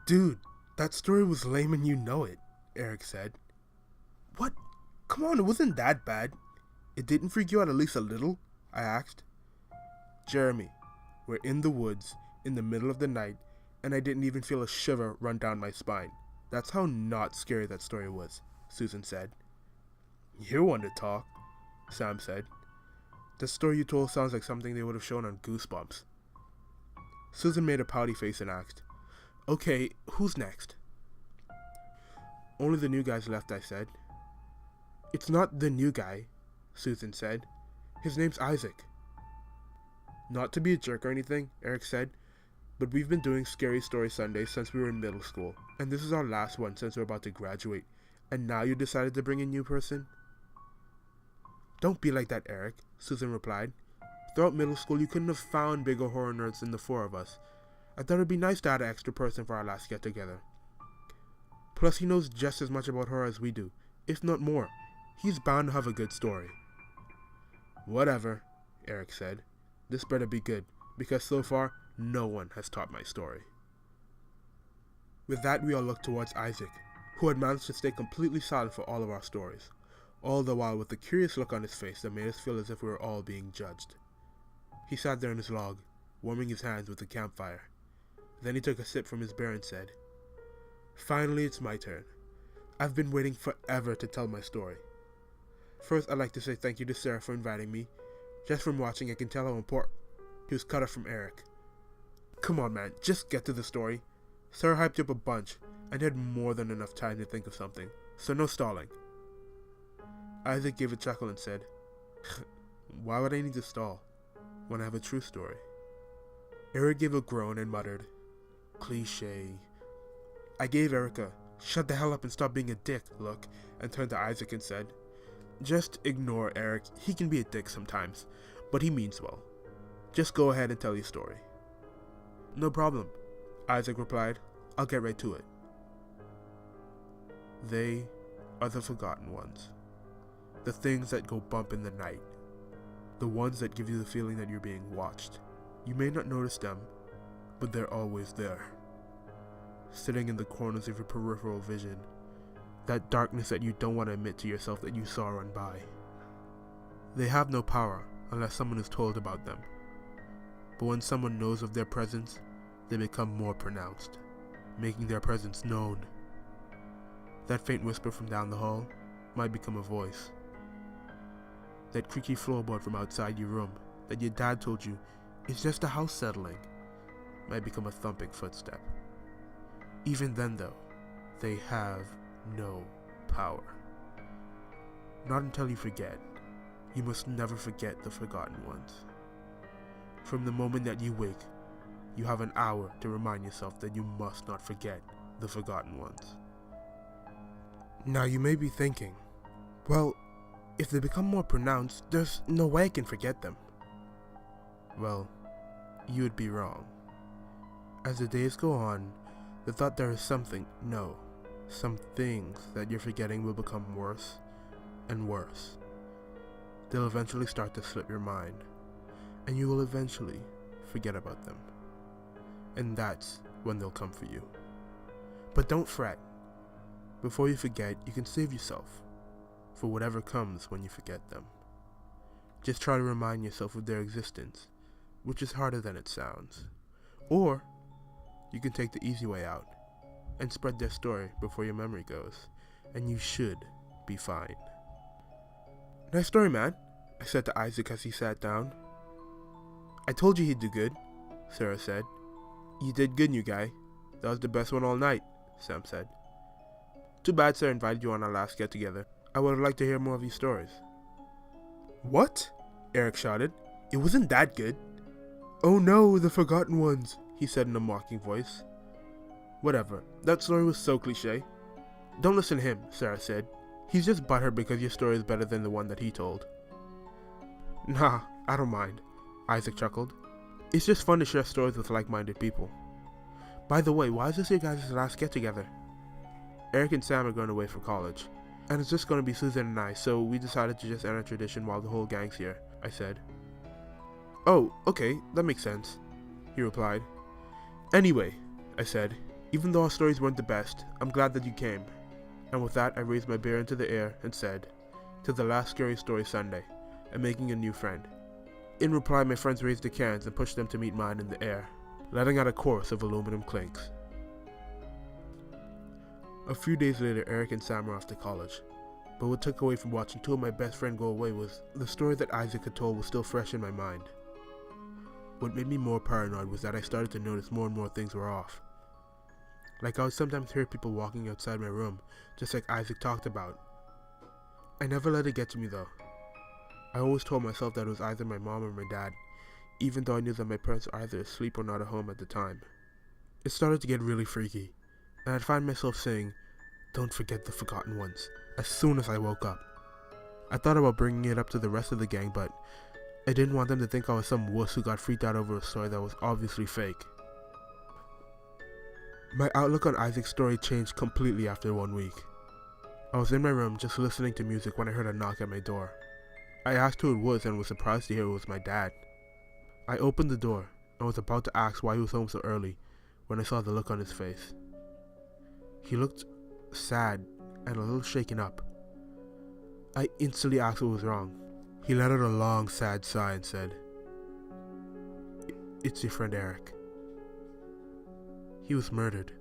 Dude, that story was lame and you know it, Eric said. What? Come on, it wasn't that bad. It didn't freak you out at least a little? I asked. Jeremy, we're in the woods, in the middle of the night, and I didn't even feel a shiver run down my spine. That's how not scary that story was, Susan said. You're one to talk, Sam said. The story you told sounds like something they would have shown on Goosebumps. Susan made a pouty face and asked, Okay, who's next? Only the new guys left, I said. It's not the new guy, Susan said. His name's Isaac. Not to be a jerk or anything, Eric said, but we've been doing Scary Story Sundays since we were in middle school, and this is our last one since we're about to graduate, and now you decided to bring a new person? Don't be like that, Eric, Susan replied. Throughout middle school, you couldn't have found bigger horror nerds than the four of us. I thought it'd be nice to add an extra person for our last get-together. Plus, he knows just as much about horror as we do, if not more. He's bound to have a good story. Whatever, Eric said. This better be good, because so far, no one has topped my story. With that, we all looked towards Isaac, who had managed to stay completely silent for all of our stories, all the while with a curious look on his face that made us feel as if we were all being judged. He sat there in his log, warming his hands with the campfire. Then he took a sip from his beer and said, Finally, it's my turn. I've been waiting forever to tell my story. First, I'd like to say thank you to Sarah for inviting me. Just from watching, I can tell how important he was cut off from Eric. Come on, man, just get to the story. Sarah hyped you up a bunch, and you had more than enough time to think of something, so no stalling. Isaac gave a chuckle and said, Why would I need to stall when I have a true story? Eric gave a groan and muttered, Cliché. I gave Eric a shut the hell up and stop being a dick look and turned to Isaac and said, Just ignore Eric, he can be a dick sometimes, but he means well. Just go ahead and tell your story. No problem, Isaac replied. I'll get right to it. They are the forgotten ones. The things that go bump in the night. The ones that give you the feeling that you're being watched. You may not notice them, but they're always there. Sitting in the corners of your peripheral vision. That darkness that you don't want to admit to yourself that you saw run by. They have no power unless someone is told about them. But when someone knows of their presence, they become more pronounced, making their presence known. That faint whisper from down the hall might become a voice. That creaky floorboard from outside your room that your dad told you is just a house settling might become a thumping footstep. Even then though, they have no power. Not until you forget. You must never forget the forgotten ones. From the moment that you wake, you have an hour to remind yourself that you must not forget the forgotten ones. Now you may be thinking, well, if they become more pronounced, there's no way I can forget them. Well, you would be wrong. As the days go on, the thought there is some things that you're forgetting will become worse and worse. They'll eventually start to slip your mind, and you will eventually forget about them. And that's when they'll come for you. But don't fret. Before you forget, you can save yourself for whatever comes when you forget them. Just try to remind yourself of their existence, which is harder than it sounds. Or you can take the easy way out and spread their story before your memory goes, and you should be fine. Nice story, man, I said to Isaac as he sat down. I told you he'd do good, Sarah said. You did good, new guy. That was the best one all night, Sam said. Too bad Sarah invited you on our last get-together. I would have liked to hear more of your stories. What? Eric shouted. It wasn't that good. Oh no, the forgotten ones, he said in a mocking voice. Whatever, that story was so cliche. Don't listen to him, Sarah said. He's just butthurt because your story is better than the one that he told. Nah, I don't mind, Isaac chuckled. It's just fun to share stories with like-minded people. By the way, why is this your guys' last get-together? Eric and Sam are going away for college, and it's just going to be Susan and I, so we decided to just end a tradition while the whole gang's here, I said. Oh, okay, that makes sense, he replied. Anyway, I said, Even though our stories weren't the best, I'm glad that you came. And with that, I raised my beer into the air and said, "To the last scary story Sunday, and making a new friend." In reply, my friends raised their cans and pushed them to meet mine in the air, letting out a chorus of aluminum clinks. A few days later, Eric and Sam were off to college. But what took away from watching two of my best friends go away was the story that Isaac had told was still fresh in my mind. What made me more paranoid was that I started to notice more and more things were off. Like I would sometimes hear people walking outside my room, just like Isaac talked about. I never let it get to me though. I always told myself that it was either my mom or my dad, even though I knew that my parents were either asleep or not at home at the time. It started to get really freaky, and I'd find myself saying, "Don't forget the forgotten ones," as soon as I woke up. I thought about bringing it up to the rest of the gang, but I didn't want them to think I was some wuss who got freaked out over a story that was obviously fake. My outlook on Isaac's story changed completely after 1 week. I was in my room just listening to music when I heard a knock at my door. I asked who it was and was surprised to hear it was my dad. I opened the door and was about to ask why he was home so early when I saw the look on his face. He looked sad and a little shaken up. I instantly asked what was wrong. He let out a long, sad sigh and said, "It's your friend Eric. He was murdered."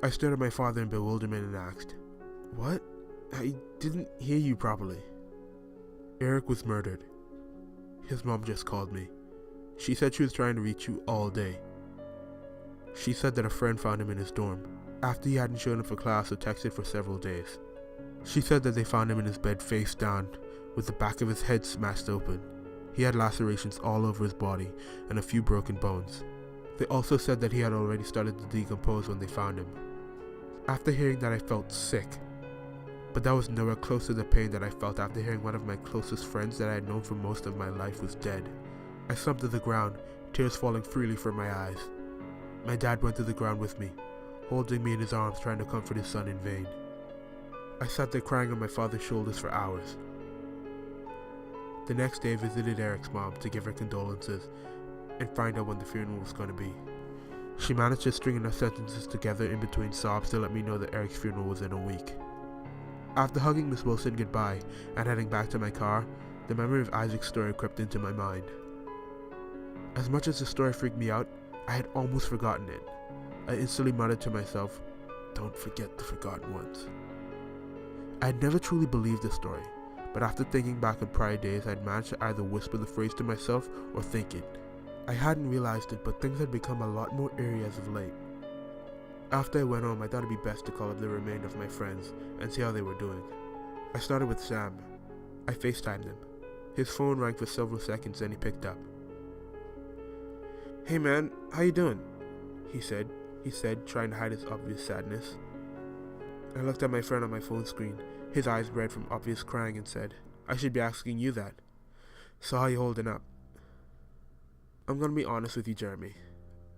I stared at my father in bewilderment and asked, "What? I didn't hear you properly." "Eric was murdered. His mom just called me. She said she was trying to reach you all day. She said that a friend found him in his dorm, after he hadn't shown up for class or texted for several days. She said that they found him in his bed face down, with the back of his head smashed open. He had lacerations all over his body and a few broken bones. They also said that he had already started to decompose when they found him." After hearing that, I felt sick. But that was nowhere close to the pain that I felt after hearing one of my closest friends that I had known for most of my life was dead. I slumped to the ground, tears falling freely from my eyes. My dad went to the ground with me, holding me in his arms, trying to comfort his son in vain. I sat there crying on my father's shoulders for hours. The next day I visited Eric's mom to give her condolences and find out when the funeral was going to be. She managed to string enough sentences together in between sobs to let me know that Eric's funeral was in a week. After hugging Miss Wilson goodbye and heading back to my car, the memory of Isaac's story crept into my mind. As much as the story freaked me out, I had almost forgotten it. I instantly muttered to myself, "Don't forget the forgotten ones." I had never truly believed the story, but after thinking back on prior days, I had managed to either whisper the phrase to myself or think it. I hadn't realized it, but things had become a lot more eerie as of late. After I went home, I thought it'd be best to call up the remainder of my friends and see how they were doing. I started with Sam. I FaceTimed him. His phone rang for several seconds, then he picked up. "Hey man, how you doing?" He said, trying to hide his obvious sadness. I looked at my friend on my phone screen, his eyes red from obvious crying, and said, "I should be asking you that. So how you holding up?" "I'm gonna be honest with you, Jeremy.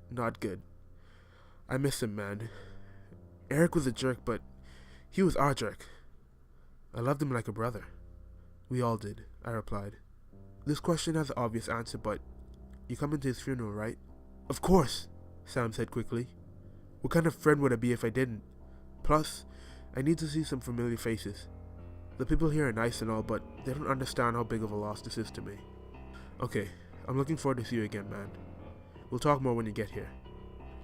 Not good. I miss him, man. Eric was a jerk, but he was our jerk. I loved him like a brother." "We all did," I replied. "This question has an obvious answer, but you coming to his funeral, right?" "Of course," Sam said quickly. "What kind of friend would I be if I didn't? Plus, I need to see some familiar faces. The people here are nice and all, but they don't understand how big of a loss this is to me." "Okay, I'm looking forward to see you again, man. We'll talk more when you get here."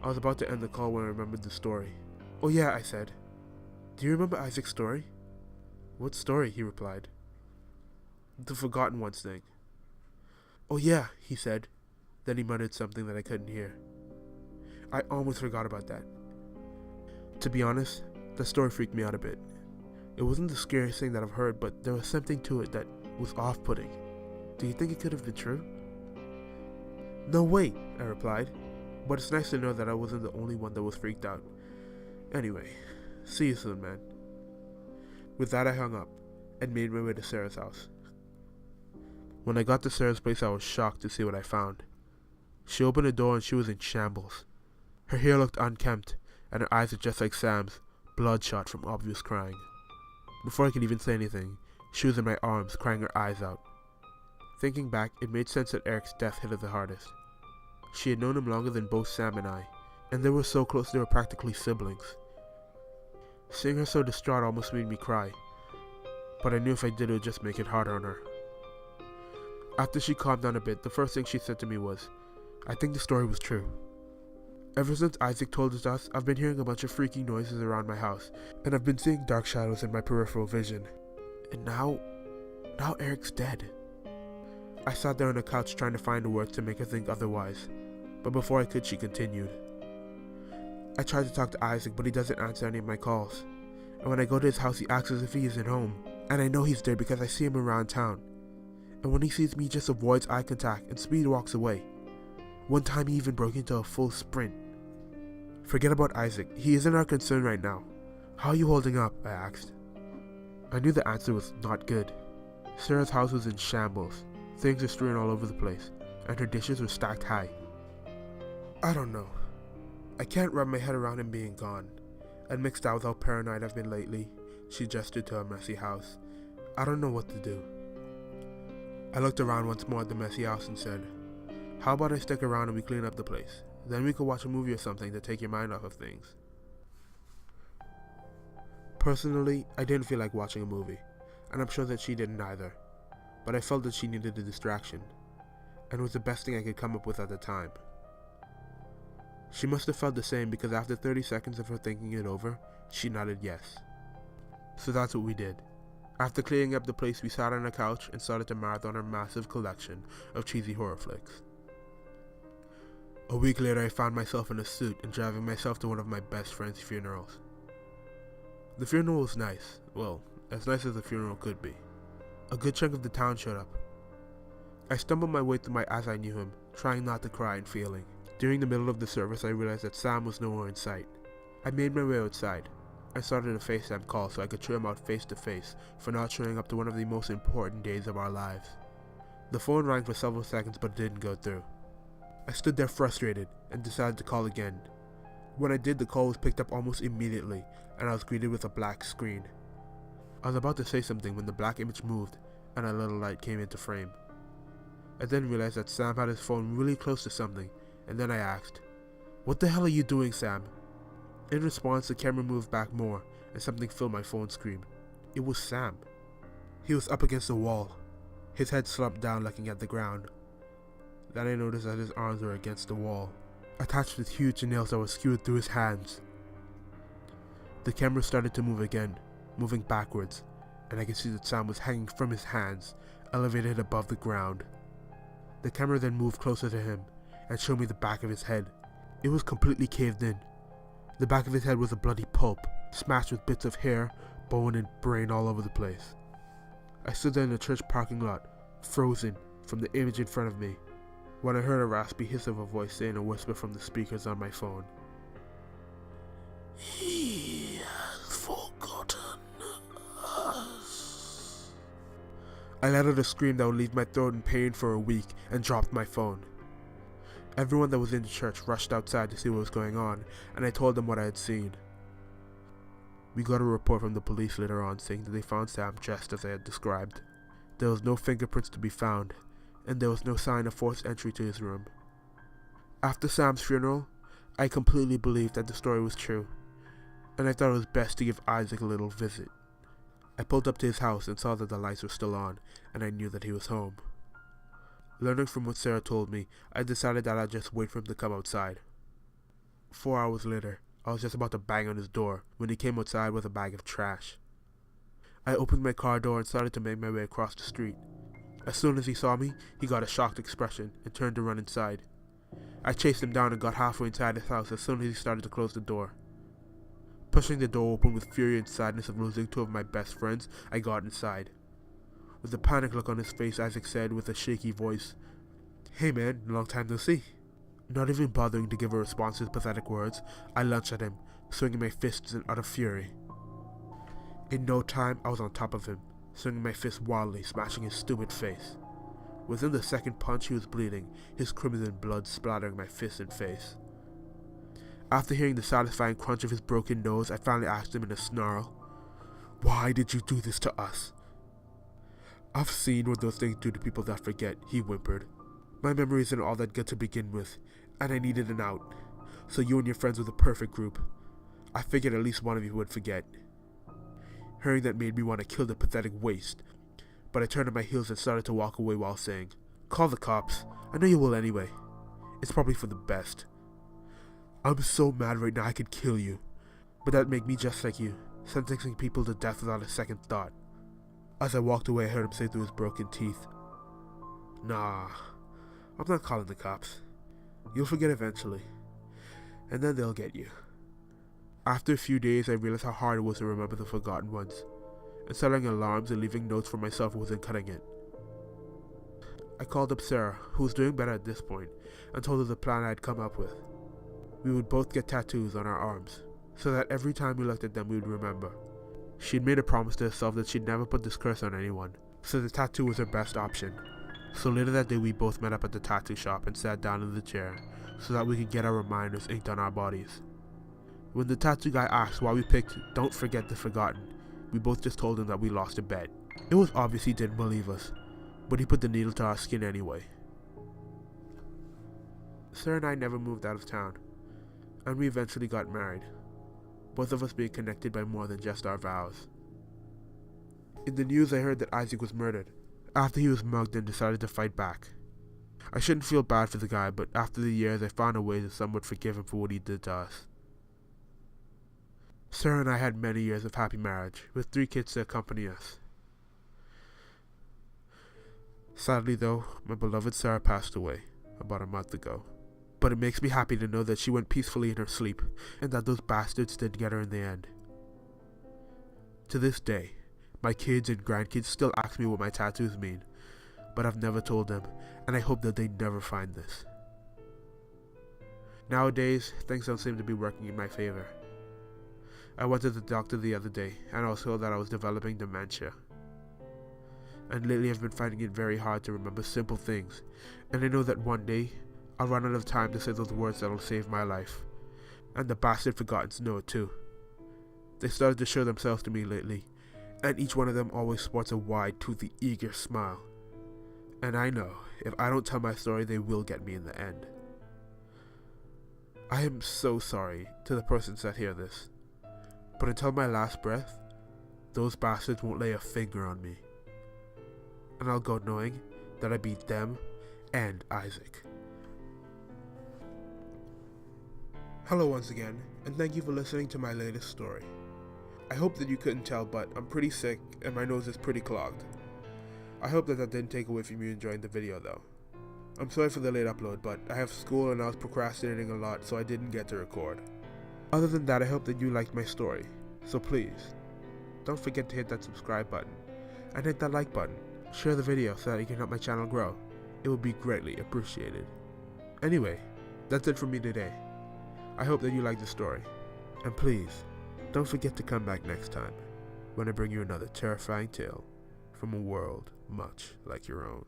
I was about to end the call when I remembered the story. "Oh yeah," I said. "Do you remember Isaac's story?" "What story?" he replied. "The forgotten ones thing." "Oh yeah," he said. Then he muttered something that I couldn't hear. I almost forgot about that. To be honest, the story freaked me out a bit. It wasn't the scariest thing that I've heard, but there was something to it that was off-putting. "Do you think it could have been true?" "No way," I replied. But it's nice to know that I wasn't the only one that was freaked out. Anyway, see you soon, man. With that, I hung up and made my way to Sarah's house. When I got to Sarah's place, I was shocked to see what I found. She opened the door and she was in shambles. Her hair looked unkempt, and her eyes were just like Sam's, bloodshot from obvious crying. Before I could even say anything, she was in my arms, crying her eyes out. Thinking back, it made sense that Eric's death hit her the hardest. She had known him longer than both Sam and I, and they were so close they were practically siblings. Seeing her so distraught almost made me cry, but I knew if I did it would just make it harder on her. After she calmed down a bit, the first thing she said to me was, "I think the story was true." Ever since Isaac told us, I've been hearing a bunch of freaky noises around my house, and I've been seeing dark shadows in my peripheral vision. And now Eric's dead. I sat there on the couch trying to find the words to make her think otherwise, but before I could, she continued. I tried to talk to Isaac, but he doesn't answer any of my calls. And when I go to his house, he acts as if he isn't home. And I know he's there because I see him around town. And when he sees me, he just avoids eye contact and speed walks away. One time he even broke into a full sprint. Forget about Isaac. He isn't our concern right now. How are you holding up? I asked. I knew the answer was not good. Sarah's house was in shambles. Things were strewn all over the place, and her dishes were stacked high. I don't know. I can't wrap my head around him being gone. And mixed out with how paranoid I've been lately, she gestured to her messy house. I don't know what to do. I looked around once more at the messy house and said, "How about I stick around and we clean up the place? Then we could watch a movie or something to take your mind off of things." Personally, I didn't feel like watching a movie, and I'm sure that she didn't either. But I felt that she needed a distraction, and it was the best thing I could come up with at the time. She must have felt the same because after 30 seconds of her thinking it over, she nodded yes. So that's what we did. After cleaning up the place, we sat on a couch and started to marathon our massive collection of cheesy horror flicks. A week later, I found myself in a suit and driving myself to one of my best friend's funerals. The funeral was nice. Well, as nice as a funeral could be. A good chunk of the town showed up. I stumbled my way through my as I knew him, trying not to cry and failing. During the middle of the service, I realized that Sam was nowhere in sight. I made my way outside. I started a FaceTime call so I could cheer him out face to face for not showing up to one of the most important days of our lives. The phone rang for several seconds but it didn't go through. I stood there frustrated and decided to call again. When I did, the call was picked up almost immediately and I was greeted with a black screen. I was about to say something when the black image moved and a little light came into frame. I then realized that Sam had his phone really close to something, and then I asked, "What the hell are you doing, Sam?" In response, the camera moved back more and something filled my phone screen. It was Sam. He was up against the wall, his head slumped down looking at the ground. Then I noticed that his arms were against the wall, attached with huge nails that were skewered through his hands. The camera started to move again, moving backwards, and I could see that Sam was hanging from his hands, elevated above the ground. The camera then moved closer to him and showed me the back of his head. It was completely caved in. The back of his head was a bloody pulp, smashed with bits of hair, bone, and brain all over the place. I stood there in the church parking lot, frozen from the image in front of me, when I heard a raspy hiss of a voice say in a whisper from the speakers on my phone, "He has forgotten us." I let out a scream that would leave my throat in pain for a week and dropped my phone. Everyone that was in the church rushed outside to see what was going on, and I told them what I had seen. We got a report from the police later on saying that they found Sam just as I had described. There was no fingerprints to be found, and there was no sign of forced entry to his room. After Sam's funeral, I completely believed that the story was true, and I thought it was best to give Isaac a little visit. I pulled up to his house and saw that the lights were still on, and I knew that he was home. Learning from what Sarah told me, I decided that I'd just wait for him to come outside. 4 hours later, I was just about to bang on his door when he came outside with a bag of trash. I opened my car door and started to make my way across the street. As soon as he saw me, he got a shocked expression and turned to run inside. I chased him down and got halfway inside his house as soon as he started to close the door. Pushing the door open with fury and sadness of losing two of my best friends, I got inside. With a panic look on his face, Isaac said with a shaky voice, "Hey man, long time no see." Not even bothering to give a response to his pathetic words, I lunged at him, swinging my fists in utter fury. In no time, I was on top of him, swinging my fist wildly, smashing his stupid face. Within the second punch, he was bleeding, his crimson blood splattering my fist and face. After hearing the satisfying crunch of his broken nose, I finally asked him in a snarl, "Why did you do this to us?" "I've seen what those things do to people that forget," he whimpered. "My memory isn't all that good to begin with, and I needed an out. so you and your friends were the perfect group. I figured at least one of you would forget. Hearing that made me want to kill the pathetic waste, but I turned on my heels and started to walk away while saying, "Call the cops. I know you will anyway. It's probably for the best. I'm so mad right now I could kill you. But that'd make me just like you, sentencing people to death without a second thought." As I walked away, I heard him say through his broken teeth, "Nah, I'm not calling the cops. You'll forget eventually, and then they'll get you." After a few days, I realized how hard it was to remember the forgotten ones, and setting alarms and leaving notes for myself wasn't cutting it. I called up Sarah, who was doing better at this point, and told her the plan I had come up with. We would both get tattoos on our arms, so that every time we looked at them we would remember. She'd made a promise to herself that she'd never put this curse on anyone, so the tattoo was her best option. So later that day we both met up at the tattoo shop and sat down in the chair so that we could get our reminders inked on our bodies. When the tattoo guy asked why we picked "Don't Forget the Forgotten," we both just told him that we lost a bet. It was obvious he didn't believe us, but he put the needle to our skin anyway. Sarah and I never moved out of town, and we eventually got married, both of us being connected by more than just our vows. In the news I heard that Isaac was murdered, after he was mugged and decided to fight back. I shouldn't feel bad for the guy, but after the years I found a way that some would forgive him for what he did to us. Sarah and I had many years of happy marriage, with 3 kids to accompany us. Sadly though, my beloved Sarah passed away about a month ago. But it makes me happy to know that she went peacefully in her sleep, and that those bastards didn't get her in the end. To this day, my kids and grandkids still ask me what my tattoos mean, but I've never told them, and I hope that they never find this. Nowadays, things don't seem to be working in my favor. I went to the doctor the other day, and I was told that I was developing dementia. And lately I've been finding it very hard to remember simple things, and I know that one day, I'll run out of time to say those words that'll save my life. And the bastard forgottens know it too. They started to show themselves to me lately, and each one of them always sports a wide, toothy, eager smile. And I know, if I don't tell my story, they will get me in the end. I am so sorry to the persons that hear this, but until my last breath, those bastards won't lay a finger on me. And I'll go knowing that I beat them and Isaac. Hello once again, and thank you for listening to my latest story. I hope that you couldn't tell, but I'm pretty sick and my nose is pretty clogged. I hope that didn't take away from you enjoying the video though. I'm sorry for the late upload, but I have school and I was procrastinating a lot, so I didn't get to record. Other than that, I hope that you liked my story, so please, don't forget to hit that subscribe button, and hit that like button. Share the video so that you can help my channel grow. It would be greatly appreciated. Anyway, that's it for me today. I hope that you liked the story, and please, don't forget to come back next time, when I bring you another terrifying tale from a world much like your own.